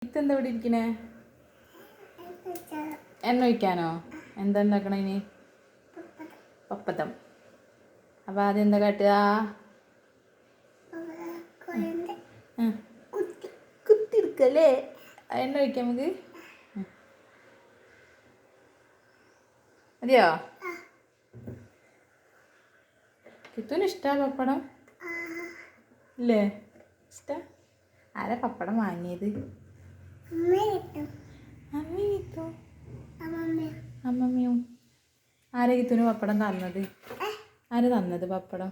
ഇതെന്താ ഇവിടെ ഇരിക്കണേ? എണ്ണ ഒഴിക്കാനോ? എന്താ ഉണ്ടാക്കണ ഇനി? പപ്പത്തം. അപ്പം ആദ്യം എന്താ കാട്ടുക? കുത്തിയെടുക്കല്ലേ? എണ്ണ ഒഴിക്കാം നമുക്ക്. മതിയോ? കിത്തുവിന് ഇഷ്ടമാണ് പപ്പടം? ഇല്ലേ? ഇഷ്ടം? ആരാ പപ്പടം വാങ്ങിയത്? അമ്മമ്മയോ? ആരാ കിത്തുവിന് പപ്പടം തന്നത്? ആരാ തന്നത് പപ്പടം?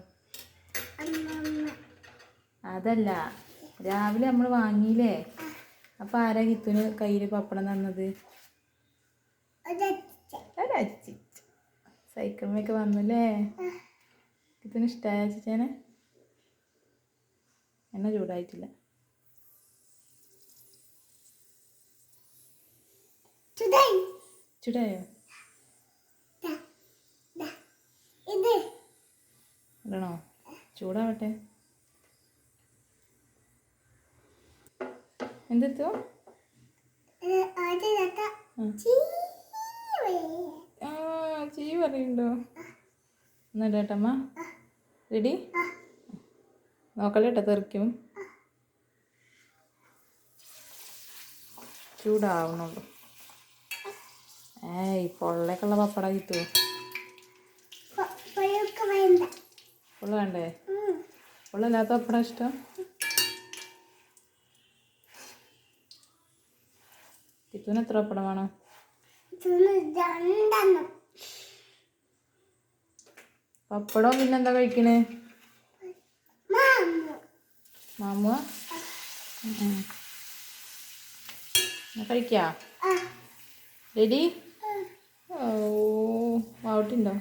അതല്ല, രാവിലെ നമ്മൾ വാങ്ങിയില്ലേ? അപ്പം ആരാ കിത്തുവിന് കയ്യിൽ പപ്പടം തന്നത്? ഒരച്ചി. സൈക്കിളിനൊക്കെ വന്നല്ലേ? കിത്തുവിന് ഇഷ്ടമായ അച്ചിച്ചേനെ? എണ്ണ ചൂടായിട്ടില്ല. ചൂടായോ? ഇടണോ? ചൂടാവട്ടെ. എന്തെത്തോ? ചീ പറയുന്നുണ്ടോ? എന്നിട്ടേട്ടമ്മ റെഡി? നോക്കല്ലേട്ടോ, തെറിക്കും. ചൂടാവണുള്ളൂ. പൊള്ളയൊക്കെയുള്ള പപ്പടം കിട്ടുമോ? പൊള്ള വേണ്ടേ? പൊള്ളല്ലാത്ത പപ്പടം ഇഷ്ടം? കിത്തുവിന് എത്ര പപ്പടം വേണം? പപ്പടം പിന്നെന്താ കഴിക്കണേ? മാമുവ കഴിക്കാ? റെഡി? ഓ, ആവട്ടുണ്ടോ?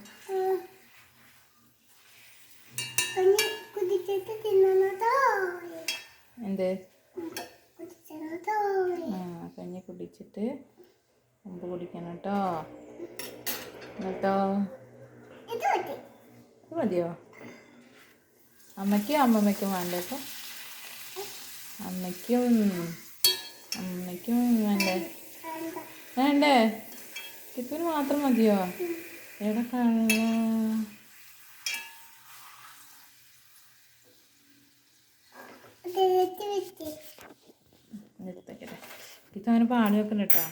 എന്ത്? കഞ്ഞി കുടിച്ചിട്ട് മുമ്പ് കുടിക്കണം കേട്ടോ. എന്നിട്ടോ? ഇത് മതിയോ? അമ്മയ്ക്കും അമ്മമ്മയ്ക്കും വേണ്ടേ? ഇപ്പം അമ്മയ്ക്കും വേണ്ടേ? വേണ്ടേ? കിത്തുവിന് മാത്രം മതിയോ? എവിടെ കാണുക? കിത്തു അങ്ങനെ പാടി വെക്കണ്ട കേട്ടോ.